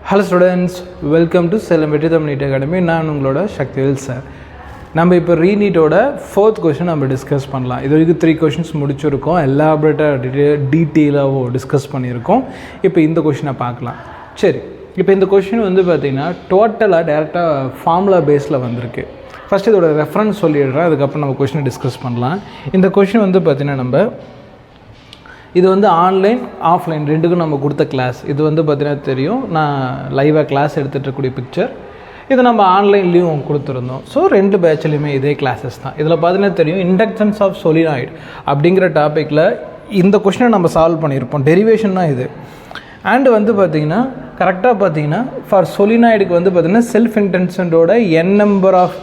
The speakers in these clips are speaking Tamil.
Hello students, welcome to Celebrity Tamil Academy. நான் உங்களோட சக்திவேல் சார். நம்ம இப்போ ரீநீட்டோட 4th கொஷின் நம்ம டிஸ்கஸ் பண்ணலாம். இது வரைக்கும் 3 கொஷின்ஸ் முடிச்சிருக்கோம், எலாபரேட்டாக டீட்டெயிலாக டிஸ்கஸ் பண்ணியிருக்கோம். இப்போ இந்த கொஷினை பார்க்கலாம். சரி, இப்போ இந்த கொஷின் வந்து பார்த்திங்கன்னா டோட்டலாக டேரெக்டாக ஃபார்முலா பேஸில் வந்திருக்கு. ஃபஸ்ட் இதோட ரெஃபரன்ஸ் சொல்லிடுறேன், அதுக்கப்புறம் நம்ம கொஷினை டிஸ்கஸ் பண்ணலாம். இந்த கொஷின் வந்து பார்த்திங்கன்னா நம்ம இது வந்து ஆன்லைன் ஆஃப்லைன் ரெண்டுக்கும் நம்ம கொடுத்த கிளாஸ். இது வந்து பார்த்தீங்கன்னா தெரியும், நான் லைவாக கிளாஸ் எடுத்துகிட்டு இருக்கக்கூடிய பிக்சர். இது நம்ம ஆன்லைன்லேயும் கொடுத்துருந்தோம். ஸோ 2 பேட்ச்லேயுமே இதே கிளாஸஸ் தான். இதில் பார்த்தீங்கன்னா தெரியும், இண்டக்டன்ஸ் ஆஃப் சொலினாய்டு அப்படிங்கிற டாப்பிக்கில் இந்த கொஷினை நம்ம சால்வ் பண்ணியிருப்போம். டெரிவேஷன் தான் இது. அண்டு வந்து பார்த்திங்கன்னா கரெக்டாக பார்த்தீங்கன்னா ஃபார் சொலினாய்டுக்கு வந்து பார்த்திங்கன்னா செல்ஃப் இன்டென்ஷனோட என் நம்பர் ஆஃப்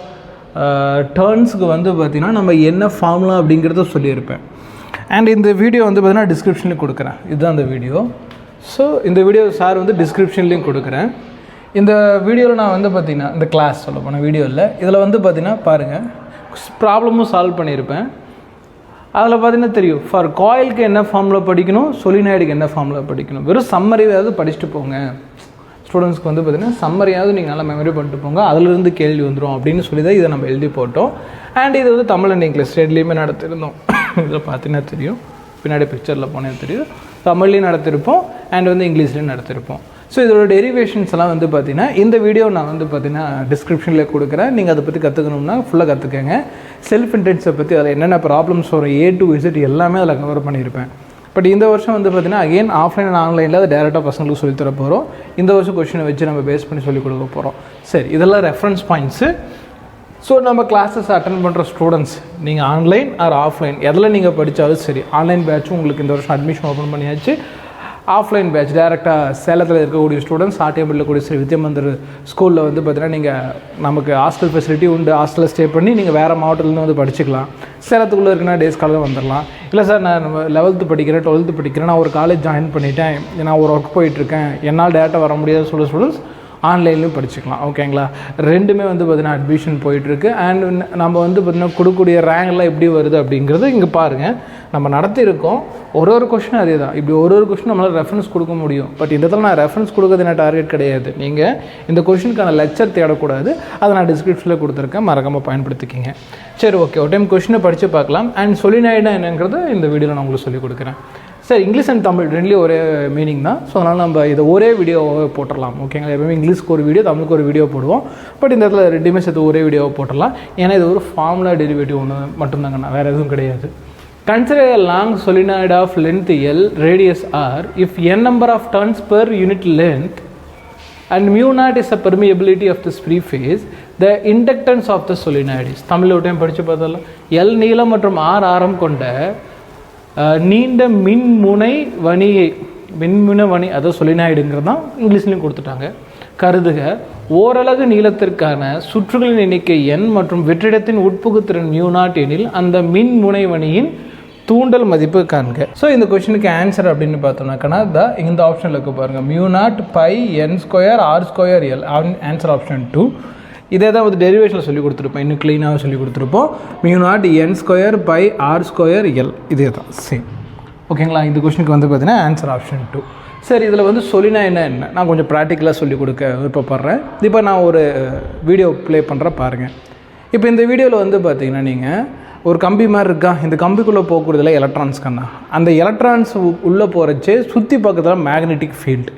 டர்ன்ஸுக்கு வந்து பார்த்திங்கன்னா நம்ம என்ன ஃபார்முலா அப்படிங்கிறத சொல்லியிருப்பேன். அண்ட் இந்த வீடியோ வந்து பார்த்தீங்கன்னா டிஸ்கிரிப்ஷன்லேயும் கொடுக்குறேன். இதுதான் அந்த வீடியோ. ஸோ இந்த வீடியோ சார் வந்து டிஸ்கிரிப்ஷன்லேயும் கொடுக்குறேன். இந்த வீடியோவில் நான் வந்து பார்த்திங்கன்னா இந்த கிளாஸ் சொல்ல போனேன் வீடியோவில். இதில் வந்து பார்த்திங்கன்னா பாருங்கள், ப்ராப்ளமும் சால்வ் பண்ணியிருப்பேன். அதில் பார்த்திங்கன்னா தெரியும், ஃபார் காயிலுக்கு என்ன ஃபார்முலா படிக்கணும், சொலினாய்டுக்கு என்ன ஃபார்முலா படிக்கணும். வெறும் சம்மரியாவது படிச்சுட்டு போங்க. ஸ்டூடெண்ட்ஸ்க்கு வந்து பார்த்திங்கன்னா சம்மரியாவது நீங்கள் நல்லா மெமரி பண்ணிட்டு போங்க, அதிலிருந்து கேள்வி வந்துடும் அப்படின்னு சொல்லி தான் இதை நம்ம எழுதி போட்டோம். அண்ட் இது வந்து தமிழ் அண்ட் இங்கிலீஷ் ரெண்டுலேயுமே நடத்திருந்தோம். இதில் பார்த்தீங்கன்னா தெரியும், பின்னாடி பிக்சரில் போனே தெரியும், தமிழ்லேயும் நடத்திருப்போம் அண்ட் வந்து இங்கிலீஷ்லேயும் நடத்திருப்போம். ஸோ இதோட டெரிவேஷன்ஸ் எல்லாம் வந்து பார்த்திங்கன்னா இந்த வீடியோ நான் வந்து பார்த்திங்கன்னா டிஸ்கிரிப்ஷனில் கொடுக்குறேன். நீங்கள் அதை பற்றி கற்றுக்கணும்னா ஃபுல்லாக கற்றுக்கங்க. செல்ஃப் இன்டென்ஸை பற்றி அதில் என்னென்ன ப்ராப்ளம்ஸ் வரும் A to Z எல்லாமே அதில் கவர் பண்ணியிருப்பேன். பட் இந்த வருஷம் வந்து பார்த்திங்கன்னா அகெயின் ஆஃப்லைன் அண்ட் ஆன்லைனில் அதை டேரெக்டாக பசங்களுக்கு சொல்லித்தர போகிறோம். இந்த வருஷம் கொஷினை வச்சு நம்ம பேஸ் பண்ணி சொல்லிக் கொடுக்க போகிறோம். சரி, இதெல்லாம் ரெஃபரன்ஸ் பாயிண்ட்ஸு. ஸோ நம்ம கிளாஸஸ் அட்டென்ட் பண்ணுற ஸ்டூடெண்ட்ஸ், நீங்கள் ஆன்லைன் ஆர் ஆஃப்லைன் எதில் நீங்கள் படித்தாலும் சரி, ஆன்லைன் பேட்சும் உங்களுக்கு இந்த வருஷம் அட்மிஷன் ஓப்பன் பண்ணியாச்சு. ஆஃப்லைன் பேட்ச் டேரெக்டாக சேலத்தில் இருக்கக்கூடிய ஸ்டூடெண்ட்ஸ், ஆர்டிஎம்பில் கூடிய ஸ்ரீ வித்யாமந்திர் ஸ்கூலில் வந்து பார்த்தீங்கன்னா நீங்கள் நமக்கு ஹாஸ்டல் ஃபெசிலிட்டி உண்டு. ஹாஸ்டலில் ஸ்டே பண்ணி நீங்கள் வேறு மாவட்டத்துலேருந்து வந்து படிச்சுக்கலாம். சேலத்துக்குள்ளே இருக்குன்னா டேஸ் காலையில் வந்துடலாம். இல்லை சார், நான் 11th படிக்கிறேன் 12th படிக்கிறேன், நான் ஒரு காலேஜ் ஜாயின் பண்ணிட்டேன், நான் ஒரு ஒர்க் போயிட்டுருக்கேன், என்னால் டேரெக்டாக வர முடியாத சொல்ல ஸ்டூடெண்ட்ஸ் ஆன்லைன்லேயும் படிச்சுக்கலாம். ஓகேங்களா? ரெண்டுமே வந்து பார்த்திங்கன்னா அட்மிஷன் போயிட்டுருக்கு. அண்ட் நம்ம வந்து பார்த்திங்கன்னா கொடுக்கக்கூடிய ரேங்க்லாம் எப்படி வருது அப்படிங்கிறது இங்கே பாருங்கள். நம்ம நடத்தியிருக்கோம். ஒரு கொஷின் அதே தான். இப்படி ஒரு கொஷின் நம்மளால் ரெஃபரன்ஸ் கொடுக்க முடியும். பட் இந்த இடத்துல நான் ரெஃபரன்ஸ் கொடுக்குறது என்ன டார்கெட் கிடையாது. நீங்கள் இந்த கொஷினுக்கான லெக்சர் தேடக்கூடாது. அதை நான் டிஸ்கிரிப்ஷனில் கொடுத்துருக்கேன், மறக்காமல் பயன்படுத்திக்கிங்க. சரி, ஓகே, ஒரு டைம் கொஷினை படித்து பார்க்கலாம். அண்ட் சொலினாய்டுனா என்னங்கிறத இந்த வீடியோவில் நான் உங்களுக்கு சொல்லிக் கொடுக்குறேன். சரி, இங்கிலீஷ் அண்ட் தமிழ் ரெண்டுலேயும் ஒரே மீனிங் தான். ஸோ அதனால் நம்ம இதை ஒரே வீடியோவை போட்டுடலாம். ஓகேங்களா? எப்பவுமே இங்கிலீஷ்க்கு ஒரு வீடியோ, தமிழுக்கு ஒரு வீடியோ போடுவோம். பட் இந்த இடத்துல ரெண்டுமே சேர்த்து ஒரே வீடியோவை போட்டுடலாம். ஏன்னா இது ஒரு ஃபார்முலா டெரிவேட்டிவ் ஒன்று மட்டும்தாங்கண்ணா, வேறு எதுவும் கிடையாது. Consider a long solenoid of length L, radius R, if n number of turns per unit length and mu naught is the permeability of this free phase, the inductance of the solenoid is. Tamil ஒரு டைம் படித்து பார்த்தலாம். L நீளம் மற்றும் R ஆரம் கொண்ட நீண்ட மின்முனை வணி அதாவது சொலினாய்டுங்கிறது தான் இங்கிலீஷ்லையும் கொடுத்துட்டாங்க. கருதுக, ஓரலகு நீளத்திற்கான சுற்றுகளின் எண்ணிக்கை n மற்றும் வெற்றிடத்தின் உட்புகுத்திறன் மியூ நாட் எனில் அந்த மின்முனைவணியின் தூண்டல் மதிப்பு காண்க. ஸோ இந்த கொஸ்டினுக்கு ஆன்சர் அப்படின்னு பார்த்தோம்னாக்கா இந்த ஆப்ஷனில் இருக்க பாருங்கள், mu naught pi n square R square L. Answer option 2. இதே தான் வந்து டெரிவேஷனில் சொல்லி கொடுத்துருப்போம், இன்னும் க்ளீனாக சொல்லி கொடுத்துருப்போம். Mu naught n square pi R square L. இதே தான் சேம். ஓகேங்களா? இந்த கொஸ்டினுக்கு வந்து பார்த்தீங்கன்னா ஆன்சர் ஆப்ஷன் 2. சரி, இதில் வந்து சொலினாய்டுனா என்ன நான் கொஞ்சம் ப்ராக்டிக்கலாக சொல்லிக் கொடுக்க விருப்பப்படுறேன். இப்போ நான் ஒரு வீடியோ ப்ளே பண்ணுறேன் பாருங்கள். இப்போ இந்த வீடியோவில் வந்து பார்த்திங்கன்னா நீங்கள் ஒரு கம்பி மாதிரி இருக்கா, இந்த கம்பிக்குள்ளே போகக்கூடியதில் எலக்ட்ரான்ஸ்க்கண்ணா, அந்த எலக்ட்ரான்ஸ் உள்ளே போகிறச்சே சுற்றி பக்கத்தில் மேக்னெட்டிக் ஃபீல்டு.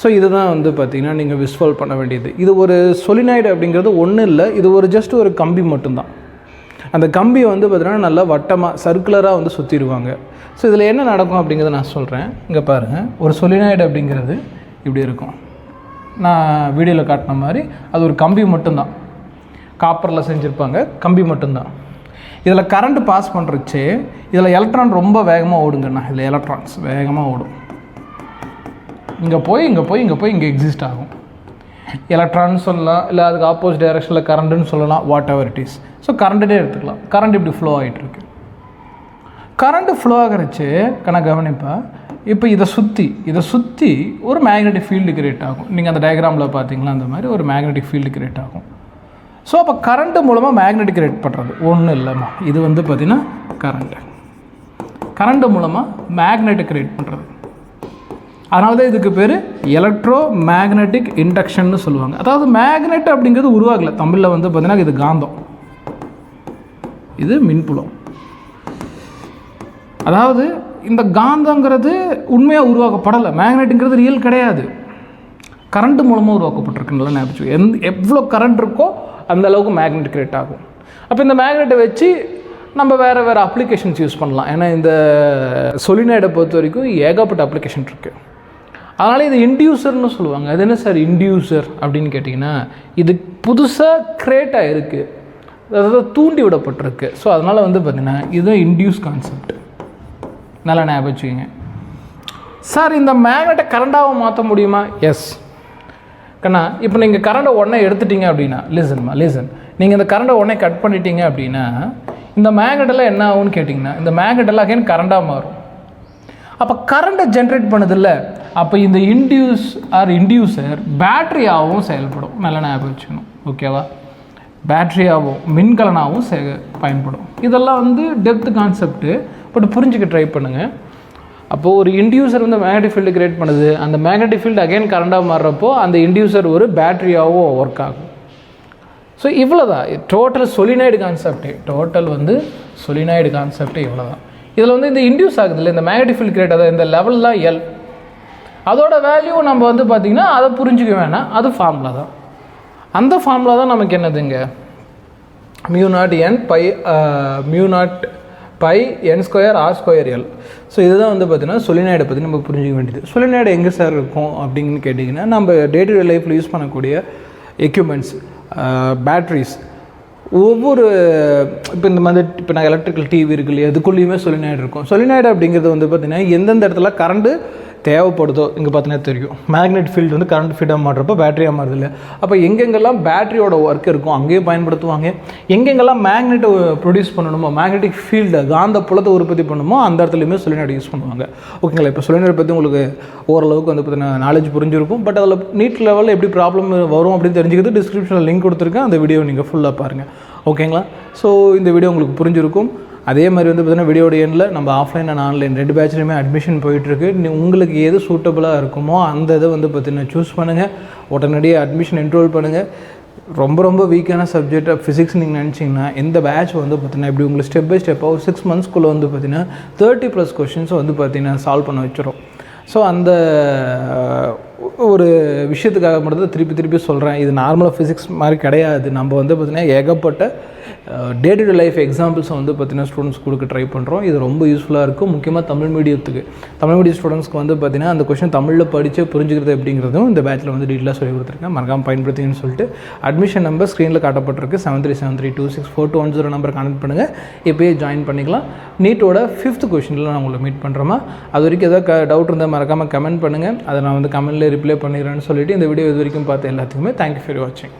ஸோ இதுதான் வந்து பார்த்திங்கன்னா நீங்கள் விஸ்வால்வ் பண்ண வேண்டியது. இது ஒரு சொலினாய்டு அப்படிங்கிறது ஒன்றும் இல்லை, இது ஒரு ஜஸ்ட் ஒரு கம்பி மட்டும்தான். அந்த கம்பியை வந்து பார்த்திங்கன்னா நல்லா வட்டமாக சர்க்குலராக வந்து சுற்றிடுவாங்க. ஸோ இதில் என்ன நடக்கும் அப்படிங்கிறத நான் சொல்கிறேன். இங்கே பாருங்கள், ஒரு சொலினாய்டு அப்படிங்கிறது இப்படி இருக்கும். நான் வீடியோவில் காட்டின மாதிரி அது ஒரு கம்பி மட்டும்தான், காப்பரில் செஞ்சுருப்பாங்க, கம்பி மட்டும்தான். இதில் கரண்ட் பாஸ் பண்ணுறச்சு இதில் எலக்ட்ரான் ரொம்ப வேகமாக ஓடுங்கண்ணா. இதில் எலக்ட்ரான்ஸ் வேகமாக ஓடும். இங்கே போய் இங்கே எக்ஸிஸ்ட் ஆகும். எலக்ட்ரான்னு சொல்லலாம், இல்லை அதுக்கு ஆப்போசிட் டைரெக்ஷனில் கரண்ட்டுன்னு சொல்லலாம், whatever it is. So கரண்ட்டே எடுத்துக்கலாம். கரண்ட் இப்படி ஃப்ளோ ஆகிட்டுருக்கு. கரண்ட்டு ஃப்ளோ ஆகிறச்சு கவனிப்பா, இப்போ இதை சுற்றி ஒரு மேக்னெட்டிக் ஃபீல்டு கிரியேட் ஆகும். நீங்கள் அந்த டயக்ராமில் பார்த்தீங்களா, அந்த மாதிரி ஒரு மேக்னெட்டிக் ஃபீல்டு கிரியேட் ஆகும். ஸோ அப்போ கரண்ட்டு மூலமாக மேக்னெட்டிக் கிரியேட் பண்ணுறது ஒன்றும் இல்லைம்மா, இது வந்து பார்த்திங்கன்னா கரண்ட்டு மூலமாக மேக்னெட்டிக் கிரியேட் பண்ணுறது. அதனால தான் இதுக்கு பேர் எலக்ட்ரோ மேக்னெட்டிக் இண்டக்ஷன்னு சொல்லுவாங்க. அதாவது மேக்னெட் அப்படிங்கிறது உருவாகலை, தமிழில் வந்து பார்த்திங்கன்னா இது காந்தம், இது மின்புலம். அதாவது இந்த காந்தங்கிறது உண்மையாக உருவாக்கப்படலை, மேக்னெட்டுங்கிறது ரியல் கிடையாது, கரண்ட் மூலமாக உருவாக்கப்பட்டிருக்குன்னு ஞாபகம். எவ்வளோ கரண்ட் இருக்கோ அந்த அளவுக்கு மேக்னெட் கிரியேட் ஆகும். அப்போ இந்த மேக்னெட்டை வச்சு நம்ம வேறு அப்ளிகேஷன்ஸ் யூஸ் பண்ணலாம். ஏன்னா இந்த சொலினாய்டை பொறுத்த வரைக்கும் ஏகப்பட்ட அப்ளிகேஷன் இருக்குது. அதனால் இது இன்டியூசர்னு சொல்லுவாங்க. அது என்ன சார் இன்டியூசர் அப்படின்னு கேட்டிங்கன்னா, இது புதுசாக கிரியேட் ஆகிருக்கு, அதாவது தூண்டி விடப்பட்டிருக்கு. ஸோ அதனால் வந்து பார்த்திங்கன்னா இதுதான் இன்டியூஸ் கான்செப்ட். நல்லா ஞாபகம் வச்சுக்கோங்க. சார் இந்த மேக்னெட்டை கரண்டாக மாற்ற முடியுமா? எஸ் கண்ணா. இப்போ நீங்கள் கரண்டை உடனே எடுத்துட்டீங்க அப்படின்னா, லிசன், நீங்கள் இந்த கரண்டை உடனே கட் பண்ணிட்டீங்க அப்படின்னா இந்த மேக்னெட்டெல்லாம் என்ன ஆகும்னு கேட்டிங்கன்னா, இந்த மேக்னெட்டெல்லாம் அகைன் கரண்டாக மாறும். அப்போ கரண்ட்டை ஜென்ரேட் பண்ணுதில்ல, அப்போ இந்த இன்டியூசர் பேட்ரியாகவும் செயல்படும். நல்லா ஞாபகம் வச்சுக்கணும், ஓகேவா? பேட்ரியாகவும் மின்கலனாகவும் பயன்படும். இதெல்லாம் வந்து டெப்த் கான்செப்ட்டு, பட் புரிஞ்சுக்க ட்ரை பண்ணுங்கள். அப்போது ஒரு இன்டியூசர் வந்து மேக்னெட்டிக் ஃபீல்டு கிரியேட் பண்ணுது, அந்த மேக்னெட்டிக் ஃபீல்டு அகைன் கரண்டாக மாறுறப்போ அந்த இன்டியூசர் ஒரு பேட்ரியாகவும் ஒர்க் ஆகும். ஸோ இவ்வளோ தான் டோட்டல் சொலினாய்டு கான்செப்டே. இவ்வளோ தான். இதில் வந்து இந்த இன்டியூஸ் ஆகுது இல்லை, இந்த மேக்னெட்டிக் ஃபீல்டு கிரியேட் ஆகுது, இந்த லெவல்லாம் எல், அதோட வேல்யூ நம்ம வந்து பார்த்திங்கன்னா அதை புரிஞ்சிக்க வேணாம், அது ஃபார்முலா தான். அந்த ஃபார்முலா தான் நமக்கு என்னதுங்க, μ0 n² r²l. ஸோ இதுதான் வந்து பார்த்திங்கன்னா சொலினாய்டை பற்றி நம்ம புரிஞ்சிக்க வேண்டியது. சொலினாய்டு எங்கே சார் இருக்கும் அப்படின்னு கேட்டிங்கன்னா, நம்ம டே டு டே லைஃப்பில் யூஸ் பண்ணக்கூடிய எக்யூப்மெண்ட்ஸ், பேட்ரிஸ், ஒவ்வொரு இப்போ இந்த மாதிரி இப்போ நான் எலக்ட்ரிக்கல் டிவி இருக்கு இல்லையா, அதுக்குள்ளேயுமே சொலினாய்டு இருக்கும். சொலினாய்டு அப்படிங்கிறது வந்து பார்த்திங்கன்னா எந்தெந்த இடத்துல கரண்ட்டு தேவைப்படுதோ, இங்கே பார்த்தீங்கன்னா தெரியும் மேக்னெட் ஃபீல்டு வந்து கரண்ட் ஃபீல்டாக மாறுறப்போ பேட்டரியாக மாறுது இல்லை. அப்போ எங்கெங்கெல்லாம் பேட்டரியோட ஒர்க் இருக்கும் அங்கேயும் பயன்படுத்துவாங்க. எங்கெங்கெல்லாம் மேக்னெட்டை ப்ரொடியூஸ் பண்ணணுமோ, மேக்னெட்டிக் ஃபீல்டு காந்த புலத்தை உற்பத்தி பண்ணணுமோ அந்த இடத்துலையுமே சொலினாய்டு யூஸ் பண்ணுவாங்க. ஓகேங்களா? இப்போ சொலினாய்டு பற்றி உங்களுக்கு ஓரளவுக்கு வந்து பார்த்தீங்கன்னா நாலேஜ் புரிஞ்சிருக்கும். பட் அதில் நீட் லெவலில் எப்படி ப்ராப்ளம் வரும் அப்படின்னு தெரிஞ்சுக்கிறது டிஸ்கிரிப்ஷனில் லிங்க் கொடுத்துருக்கேன், அந்த வீடியோ நீங்கள் ஃபுல்லாக பாருங்கள். ஓகேங்களா? ஸோ இந்த வீடியோ உங்களுக்கு புரிஞ்சிருக்கும். அதே மாதிரி வந்து பார்த்திங்கன்னா வீடியோட எண்டில் நம்ம ஆஃப்லைன் அண்ட் ஆன்லைன் 2 பேட்ச்லையுமே அட்மிஷன் போயிட்டுருக்கு. உங்களுக்கு எது சூட்டபுளாக இருக்குமோ அந்த இதை வந்து பார்த்திங்கன்னா சூஸ் பண்ணுங்கள், உடனடியாக அட்மிஷன் என்ரோல் பண்ணுங்கள். ரொம்ப வீக்கான சப்ஜெக்ட் ஃபிசிக்ஸ் நீங்கள் நினச்சிங்கன்னா இந்த பேட்ச் வந்து பார்த்திங்கன்னா இப்படி உங்களுக்கு ஸ்டெப் பை ஸ்டெப்பாக 6 மந்த்ஸ்க்குள்ளே வந்து பார்த்திங்கன்னா 30+ கொஷின்ஸ் வந்து பார்த்திங்கன்னா சால்வ் பண்ண வச்சிடும். ஸோ அந்த ஒரு விஷயத்துக்காக மட்டும் திருப்பி சொல்கிறேன், இது நார்மலாக ஃபிசிக்ஸ் மாதிரி கிடையாது. நம்ம வந்து பார்த்திங்கன்னா ஏகப்பட்ட டே டு டே லைஃப் எக்ஸாம்பிள்ஸை வந்து பார்த்திங்கன்னா ஸ்டூடெண்ட்ஸ் கொடுக்க ட்ரை பண்ணுறோம். இது ரொம்ப யூஸ்ஃபுல்லாக இருக்கும், முக்கியமாக தமிழ் மீடியம் ஸ்டூடெண்ட்ஸ்க்கு வந்து பார்த்திங்கன்னா அந்த கொஷின் தமிழில் படித்து புரிஞ்சுக்கிறது எப்படிங்கிறதும் இந்த பேட்சில் வந்து டீட்டெயிலாக சொல்லி கொடுத்துருக்கேன். மறக்காமல் பயன்படுத்திங்கன்னு சொல்லிட்டு அட்மிஷன் நம்பர் ஸ்க்ரீனில் காட்டப்பட்டிருக்கு. 7373264210 நம்பர் கனெக்ட் பண்ணுங்கள், இப்போயே ஜாயின் பண்ணிக்கலாம். நீட்டோட 5th கொஷினில் நான் உங்களை மீட் பண்ணுறோமா. அது வரைக்கும் ஏதாவது டவுட் இருந்தால் மறக்காமல் கமெண்ட் பண்ணுங்கள், அதை நான் வந்து கமெண்ட்டில் ரிப்ளை பண்ணிடுறேன்னு சொல்லிவிட்டு இந்த வீடியோ இது வரைக்கும் பார்த்த எல்லாத்துக்குமே தேங்க்யூ ஃபார் வாட்சிங்.